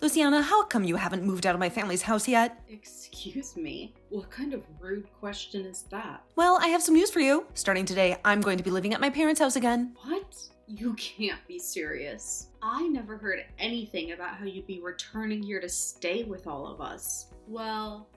Luciana, how come you haven't moved out of my family's house yet? Excuse me? What kind of rude question is that? Well, I have some news for you. Starting today, I'm going to be living at my parents' house again. What? You can't be serious. I never heard anything about how you'd be returning here to stay with all of us. Well,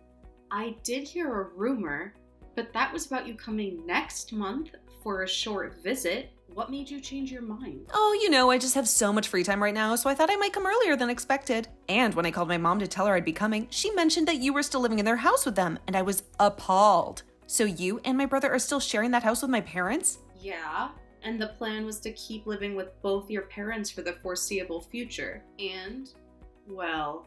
I did hear a rumor, but that was about you coming next month for a short visit. What made you change your mind? Oh, I just have so much free time right now, so I thought I might come earlier than expected. And when I called my mom to tell her I'd be coming, she mentioned that you were still living in their house with them, and I was appalled. So you and my brother are still sharing that house with my parents? Yeah, and the plan was to keep living with both your parents for the foreseeable future. And, well,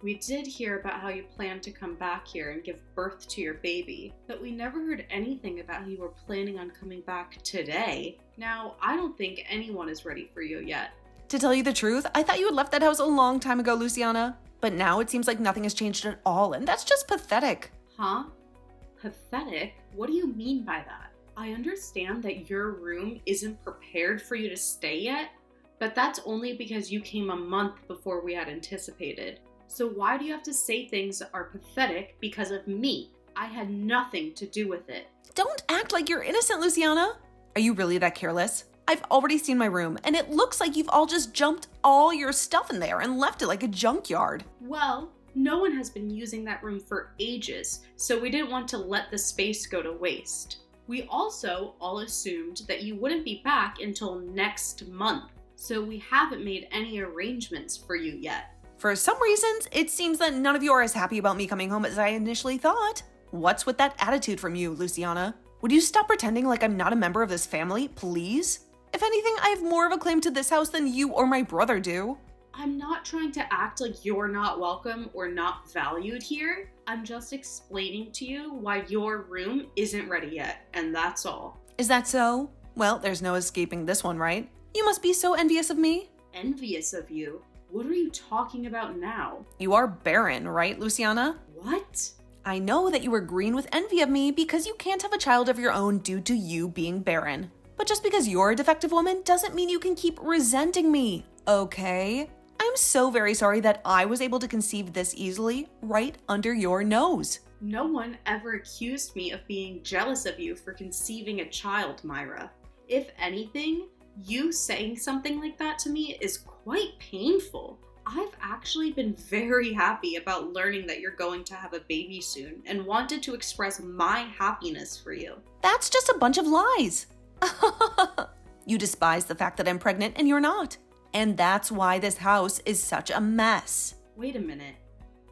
we did hear about how you planned to come back here and give birth to your baby, but we never heard anything about how you were planning on coming back today. Now, I don't think anyone is ready for you yet. To tell you the truth, I thought you had left that house a long time ago, Luciana. But now it seems like nothing has changed at all, and that's just pathetic. Huh? Pathetic? What do you mean by that? I understand that your room isn't prepared for you to stay yet, but that's only because you came a month before we had anticipated. So why do you have to say things are pathetic because of me? I had nothing to do with it. Don't act like you're innocent, Luciana. Are you really that careless? I've already seen my room, and it looks like you've all just jumped all your stuff in there and left it like a junkyard. Well, no one has been using that room for ages, so we didn't want to let the space go to waste. We also all assumed that you wouldn't be back until next month, so we haven't made any arrangements for you yet. For some reasons, it seems that none of you are as happy about me coming home as I initially thought. What's with that attitude from you, Luciana? Would you stop pretending like I'm not a member of this family, please? If anything, I have more of a claim to this house than you or my brother do. I'm not trying to act like you're not welcome or not valued here. I'm just explaining to you why your room isn't ready yet, and that's all. Is that so? Well, there's no escaping this one, right? You must be so envious of me. Envious of you? What are you talking about now? You are barren, right, Luciana? What? I know that you are green with envy of me because you can't have a child of your own due to you being barren. But just because you're a defective woman doesn't mean you can keep resenting me, okay? I'm so very sorry that I was able to conceive this easily right under your nose. No one ever accused me of being jealous of you for conceiving a child, Myra. If anything, you saying something like that to me is quite painful. I've actually been very happy about learning that you're going to have a baby soon and wanted to express my happiness for you. That's just a bunch of lies. You despise the fact that I'm pregnant and you're not. And that's why this house is such a mess. Wait a minute.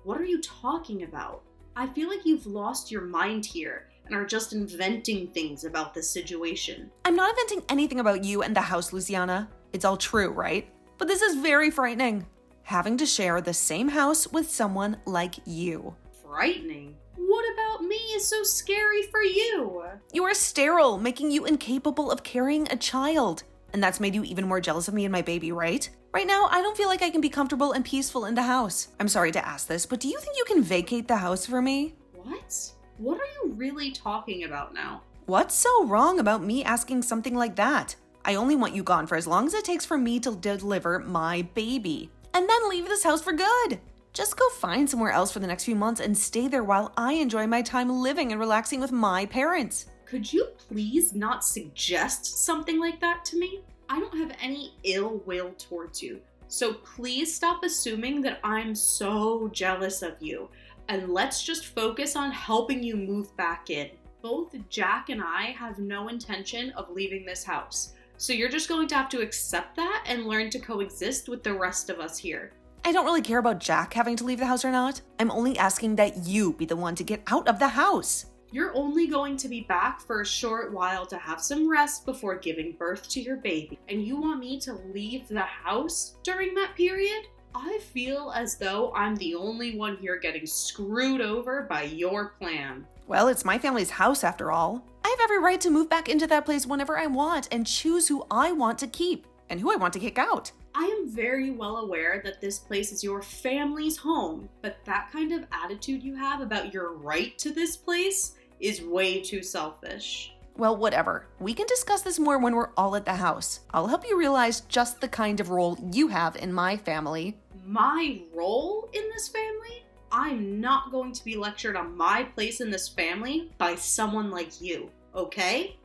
What are you talking about? I feel like you've lost your mind here and are just inventing things about this situation. I'm not inventing anything about you and the house, Luciana. It's all true, right? But this is very frightening. Having to share the same house with someone like you. Frightening? What about me is so scary for you? You are sterile, making you incapable of carrying a child. And that's made you even more jealous of me and my baby, right? Right now, I don't feel like I can be comfortable and peaceful in the house. I'm sorry to ask this, but do you think you can vacate the house for me? What? What are you really talking about now? What's so wrong about me asking something like that? I only want you gone for as long as it takes for me to deliver my baby. And then leave this house for good. Just go find somewhere else for the next few months and stay there while I enjoy my time living and relaxing with my parents. Could you please not suggest something like that to me? I don't have any ill will towards you. So please stop assuming that I'm so jealous of you. And let's just focus on helping you move back in. Both Jack and I have no intention of leaving this house. So you're just going to have to accept that and learn to coexist with the rest of us here. I don't really care about Jack having to leave the house or not. I'm only asking that you be the one to get out of the house. You're only going to be back for a short while to have some rest before giving birth to your baby. And you want me to leave the house during that period? I feel as though I'm the only one here getting screwed over by your plan. Well, it's my family's house after all. I have every right to move back into that place whenever I want and choose who I want to keep and who I want to kick out. I am very well aware that this place is your family's home, but that kind of attitude you have about your right to this place is way too selfish. Well, whatever. We can discuss this more when we're all at the house. I'll help you realize just the kind of role you have in my family. my role in this family, I'm not going to be lectured on my place in this family by someone like you, okay?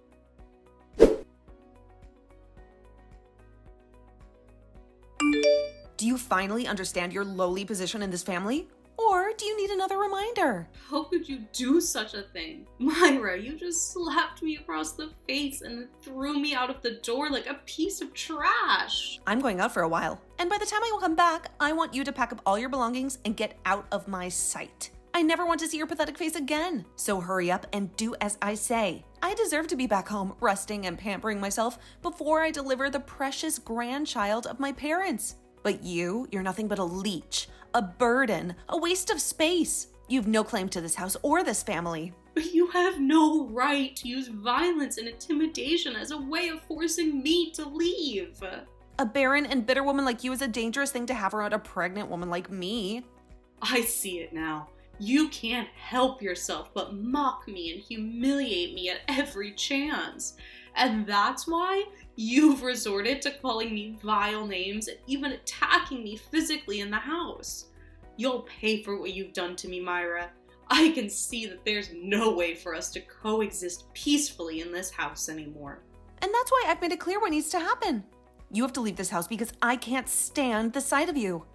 Do you finally understand your lowly position in this family? Or do you need another reminder? How could you do such a thing? Myra, you just slapped me across the face and threw me out of the door like a piece of trash. I'm going out for a while, and by the time I will come back, I want you to pack up all your belongings and get out of my sight. I never want to see your pathetic face again, so hurry up and do as I say. I deserve to be back home, resting and pampering myself before I deliver the precious grandchild of my parents. But you're nothing but a leech, a burden, a waste of space. You've no claim to this house or this family. But you have no right to use violence and intimidation as a way of forcing me to leave. A barren and bitter woman like you is a dangerous thing to have around a pregnant woman like me. I see it now. You can't help yourself but mock me and humiliate me at every chance. And that's why you've resorted to calling me vile names and even attacking me physically in the house. You'll pay for what you've done to me, Myra. I can see that there's no way for us to coexist peacefully in this house anymore. And that's why I've made it clear what needs to happen. You have to leave this house because I can't stand the sight of you.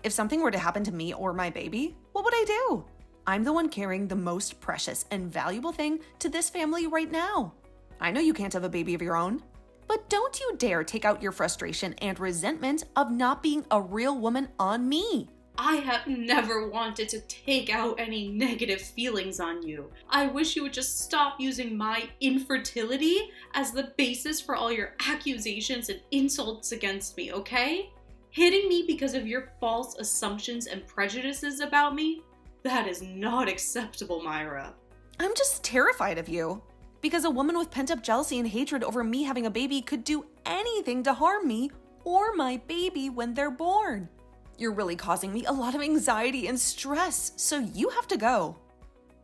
If something were to happen to me or my baby, what would I do? I'm the one carrying the most precious and valuable thing to this family right now. I know you can't have a baby of your own, but don't you dare take out your frustration and resentment of not being a real woman on me. I have never wanted to take out any negative feelings on you. I wish you would just stop using my infertility as the basis for all your accusations and insults against me, okay? Hitting me because of your false assumptions and prejudices about me? That is not acceptable, Myra. I'm just terrified of you. Because a woman with pent-up jealousy and hatred over me having a baby could do anything to harm me or my baby when they're born. You're really causing me a lot of anxiety and stress, so you have to go.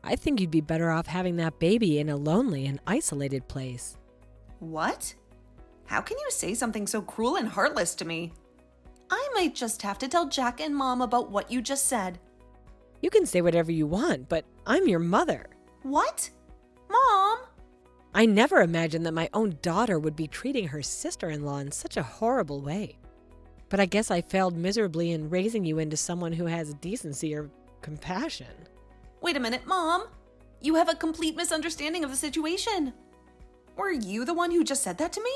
I think you'd be better off having that baby in a lonely and isolated place. What? How can you say something so cruel and heartless to me? I might just have to tell Jack and Mom about what you just said. You can say whatever you want, but I'm your mother. What? Mom? I never imagined that my own daughter would be treating her sister-in-law in such a horrible way. But I guess I failed miserably in raising you into someone who has decency or compassion. Wait a minute, Mom. You have a complete misunderstanding of the situation. Were you the one who just said that to me?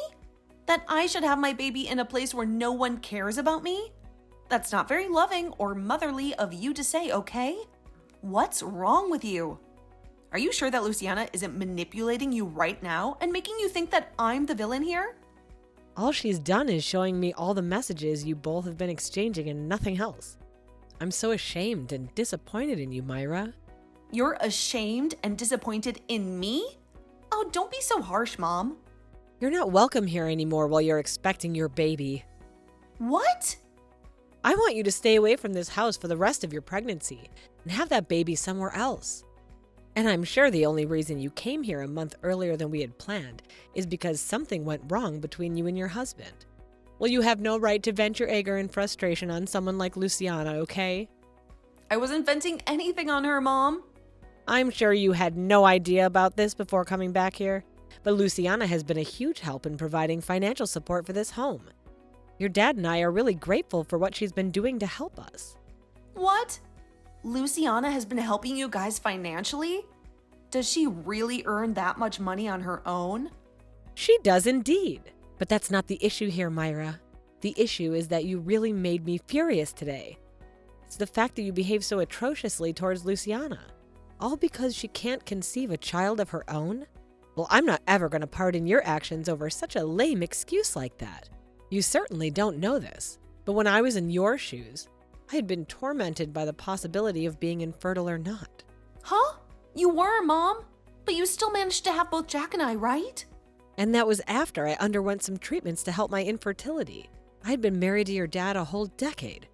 That I should have my baby in a place where no one cares about me? That's not very loving or motherly of you to say, okay? What's wrong with you? Are you sure that Luciana isn't manipulating you right now and making you think that I'm the villain here? All she's done is showing me all the messages you both have been exchanging and nothing else. I'm so ashamed and disappointed in you, Myra. You're ashamed and disappointed in me? Oh, don't be so harsh, Mom. You're not welcome here anymore while you're expecting your baby. What? I want you to stay away from this house for the rest of your pregnancy and have that baby somewhere else. And I'm sure the only reason you came here a month earlier than we had planned is because something went wrong between you and your husband. Well, you have no right to vent your anger and frustration on someone like Luciana, okay? I wasn't venting anything on her, Mom. I'm sure you had no idea about this before coming back here, but Luciana has been a huge help in providing financial support for this home. Your dad and I are really grateful for what she's been doing to help us. What? Luciana has been helping you guys financially? Does she really earn that much money on her own? She does indeed. But that's not the issue here, Myra. The issue is that you really made me furious today. It's the fact that you behave so atrociously towards Luciana. All because she can't conceive a child of her own? Well, I'm not ever going to pardon your actions over such a lame excuse like that. You certainly don't know this, but when I was in your shoes, I had been tormented by the possibility of being infertile or not. Huh? You were, Mom. But you still managed to have both Jack and I, right? And that was after I underwent some treatments to help my infertility. I had been married to your dad a whole decade.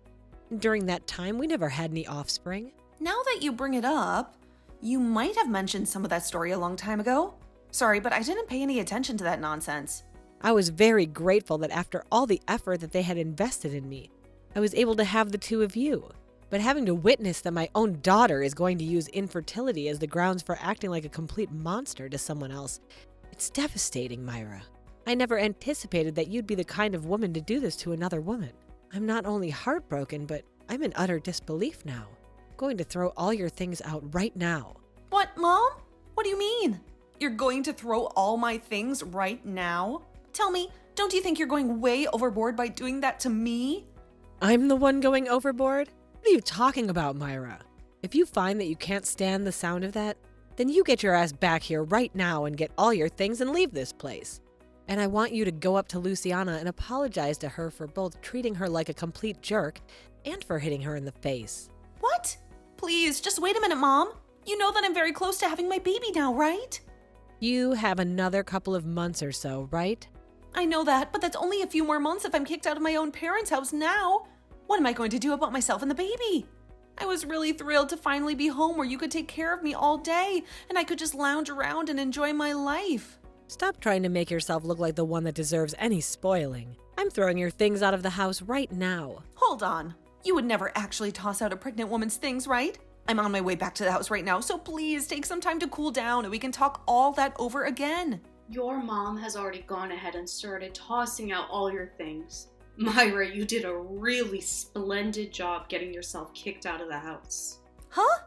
During that time, we never had any offspring. Now that you bring it up, you might have mentioned some of that story a long time ago. Sorry, but I didn't pay any attention to that nonsense. I was very grateful that after all the effort that they had invested in me, I was able to have the two of you. But having to witness that my own daughter is going to use infertility as the grounds for acting like a complete monster to someone else, it's devastating, Myra. I never anticipated that you'd be the kind of woman to do this to another woman. I'm not only heartbroken, but I'm in utter disbelief now. I'm going to throw all your things out right now. What, Mom? What do you mean? You're going to throw all my things right now? Tell me, don't you think you're going way overboard by doing that to me? I'm the one going overboard? What are you talking about, Myra? If you find that you can't stand the sound of that, then you get your ass back here right now and get all your things and leave this place. And I want you to go up to Luciana and apologize to her for both treating her like a complete jerk and for hitting her in the face. What? Please, just wait a minute, Mom. You know that I'm very close to having my baby now, right? You have another couple of months or so, right? I know that, but that's only a few more months if I'm kicked out of my own parents' house now. What am I going to do about myself and the baby? I was really thrilled to finally be home where you could take care of me all day and I could just lounge around and enjoy my life. Stop trying to make yourself look like the one that deserves any spoiling. I'm throwing your things out of the house right now. Hold on. You would never actually toss out a pregnant woman's things, right? I'm on my way back to the house right now, so please take some time to cool down and we can talk all that over again. Your mom has already gone ahead and started tossing out all your things. Myra, you did a really splendid job getting yourself kicked out of the house. Huh?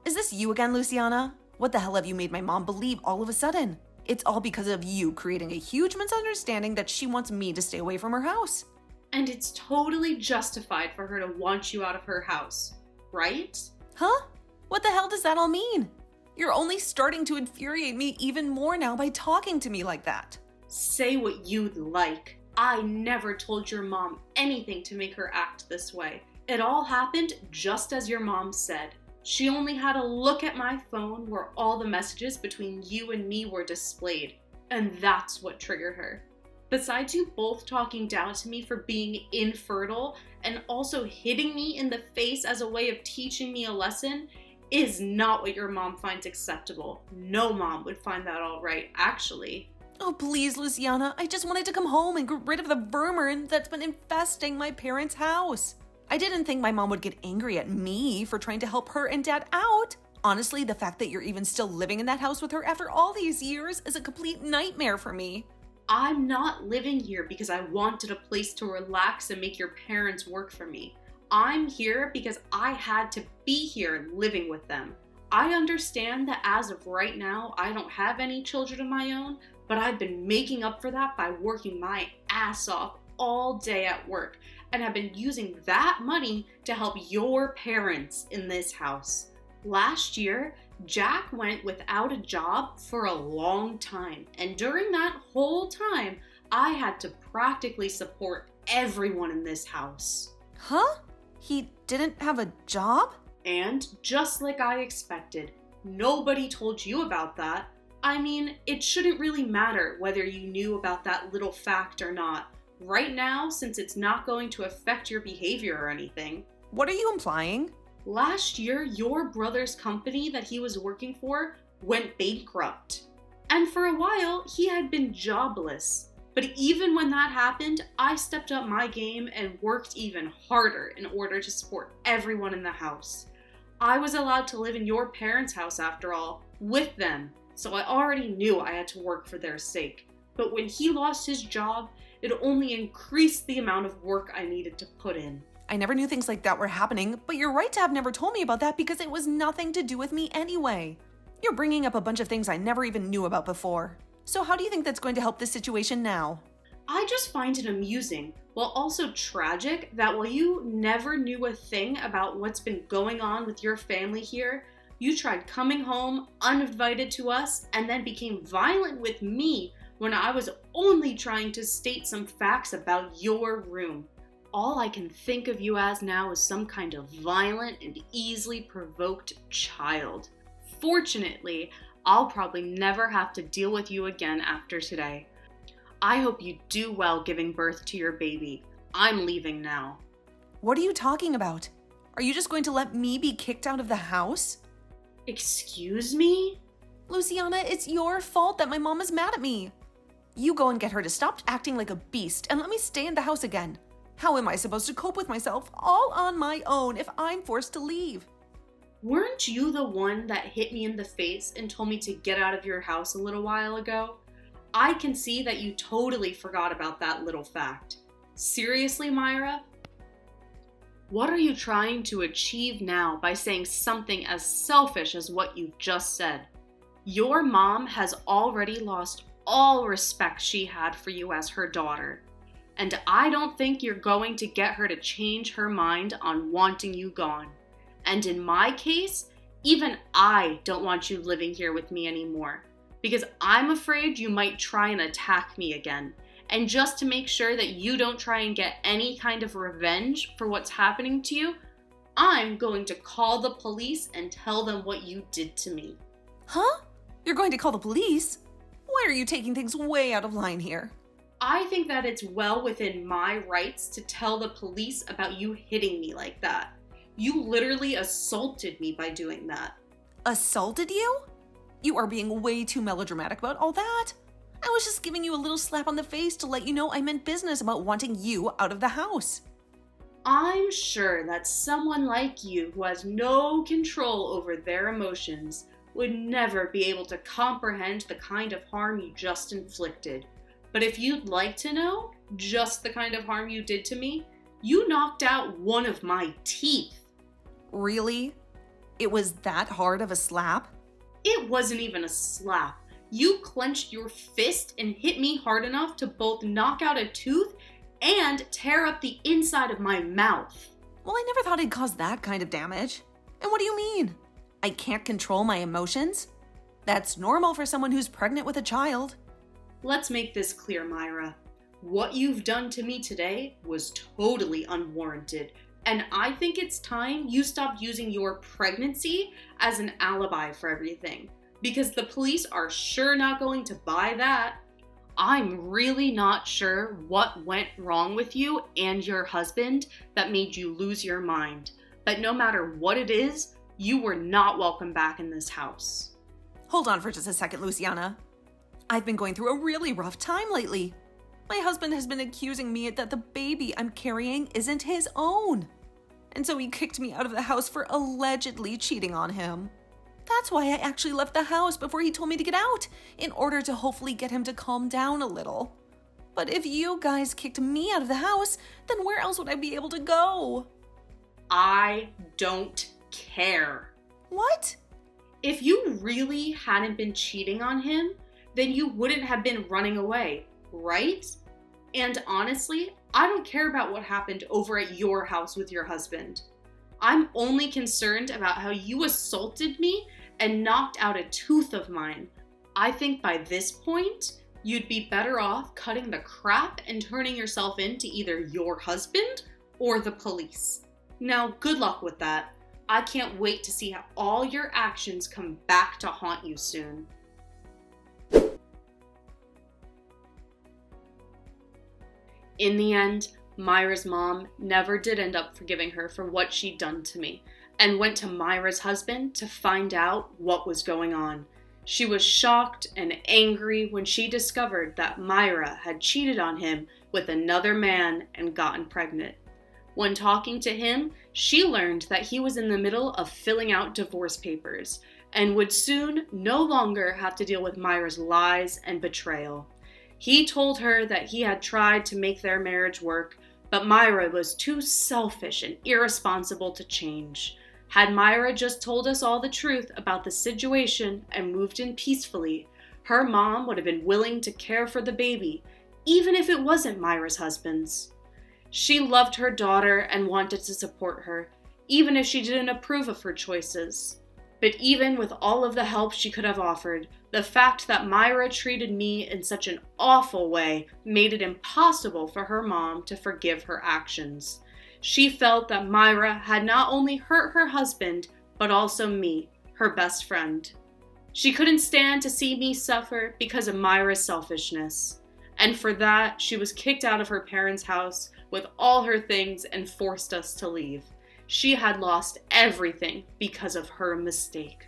Is this you again, Luciana? What the hell have you made my mom believe all of a sudden? It's all because of you creating a huge misunderstanding that she wants me to stay away from her house. And it's totally justified for her to want you out of her house, right? Huh? What the hell does that all mean? You're only starting to infuriate me even more now by talking to me like that. Say what you'd like. I never told your mom anything to make her act this way. It all happened just as your mom said. She only had a look at my phone where all the messages between you and me were displayed, and that's what triggered her. Besides you both talking down to me for being infertile and also hitting me in the face as a way of teaching me a lesson is not what your mom finds acceptable. No mom would find that all right, actually. Oh, please, Luciana. I just wanted to come home and get rid of the vermin that's been infesting my parents' house. I didn't think my mom would get angry at me for trying to help her and Dad out. Honestly, the fact that you're even still living in that house with her after all these years is a complete nightmare for me. I'm not living here because I wanted a place to relax and make your parents work for me. I'm here because I had to be here living with them. I understand that as of right now, I don't have any children of my own, but I've been making up for that by working my ass off all day at work and have been using that money to help your parents in this house. Last year, Jack went without a job for a long time, and during that whole time, I had to practically support everyone in this house. Huh? He didn't have a job? And just like I expected, nobody told you about that. I mean, it shouldn't really matter whether you knew about that little fact or not. Right now, since it's not going to affect your behavior or anything. What are you implying? Last year, your brother's company that he was working for went bankrupt. And for a while, he had been jobless. But even when that happened, I stepped up my game and worked even harder in order to support everyone in the house. I was allowed to live in your parents' house after all, with them. So I already knew I had to work for their sake. But when he lost his job, it only increased the amount of work I needed to put in. I never knew things like that were happening, but you're right to have never told me about that because it was nothing to do with me anyway. You're bringing up a bunch of things I never even knew about before. So how do you think that's going to help this situation now? I just find it amusing, while also tragic, that while you never knew a thing about what's been going on with your family here, you tried coming home uninvited to us and then became violent with me when I was only trying to state some facts about your room. All I can think of you as now is some kind of violent and easily provoked child. Fortunately, I'll probably never have to deal with you again after today. I hope you do well giving birth to your baby. I'm leaving now. What are you talking about? Are you just going to let me be kicked out of the house? Excuse me? Luciana, it's your fault that my mom is mad at me. You go and get her to stop acting like a beast and let me stay in the house again. How am I supposed to cope with myself all on my own if I'm forced to leave? Weren't you the one that hit me in the face and told me to get out of your house a little while ago? I can see that you totally forgot about that little fact. Seriously, Myra? What are you trying to achieve now by saying something as selfish as what you've just said? Your mom has already lost all respect she had for you as her daughter. And I don't think you're going to get her to change her mind on wanting you gone. And in my case, even I don't want you living here with me anymore, because I'm afraid you might try and attack me again. And just to make sure that you don't try and get any kind of revenge for what's happening to you, I'm going to call the police and tell them what you did to me. Huh? You're going to call the police? Why are you taking things way out of line here? I think that it's well within my rights to tell the police about you hitting me like that. You literally assaulted me by doing that. Assaulted you? You are being way too melodramatic about all that. I was just giving you a little slap on the face to let you know I meant business about wanting you out of the house. I'm sure that someone like you who has no control over their emotions would never be able to comprehend the kind of harm you just inflicted. But if you'd like to know just the kind of harm you did to me, you knocked out one of my teeth. Really? It was that hard of a slap? It wasn't even a slap. You clenched your fist and hit me hard enough to both knock out a tooth and tear up the inside of my mouth. Well, I never thought I'd cause that kind of damage. And what do you mean? I can't control my emotions? That's normal for someone who's pregnant with a child. Let's make this clear, Myra. What you've done to me today was totally unwarranted, and I think it's time you stopped using your pregnancy as an alibi for everything, because the police are sure not going to buy that. I'm really not sure what went wrong with you and your husband that made you lose your mind, but no matter what it is, you were not welcome back in this house. Hold on for just a second, Luciana. I've been going through a really rough time lately. My husband has been accusing me that the baby I'm carrying isn't his own. And so he kicked me out of the house for allegedly cheating on him. That's why I actually left the house before he told me to get out, in order to hopefully get him to calm down a little. But if you guys kicked me out of the house, then where else would I be able to go? I don't care. What? If you really hadn't been cheating on him, then you wouldn't have been running away, right? And honestly, I don't care about what happened over at your house with your husband. I'm only concerned about how you assaulted me and knocked out a tooth of mine. I think by this point, you'd be better off cutting the crap and turning yourself in to either your husband or the police. Now, good luck with that. I can't wait to see how all your actions come back to haunt you soon. In the end, Myra's mom never did end up forgiving her for what she'd done to me, and went to Myra's husband to find out what was going on. She was shocked and angry when she discovered that Myra had cheated on him with another man and gotten pregnant. When talking to him, she learned that he was in the middle of filling out divorce papers and would soon no longer have to deal with Myra's lies and betrayal. He told her that he had tried to make their marriage work, but Myra was too selfish and irresponsible to change. Had Myra just told us all the truth about the situation and moved in peacefully, her mom would have been willing to care for the baby, even if it wasn't Myra's husband's. She loved her daughter and wanted to support her, even if she didn't approve of her choices. But even with all of the help she could have offered, the fact that Myra treated me in such an awful way made it impossible for her mom to forgive her actions. She felt that Myra had not only hurt her husband, but also me, her best friend. She couldn't stand to see me suffer because of Myra's selfishness. And for that, she was kicked out of her parents' house with all her things and forced us to leave. She had lost everything because of her mistake.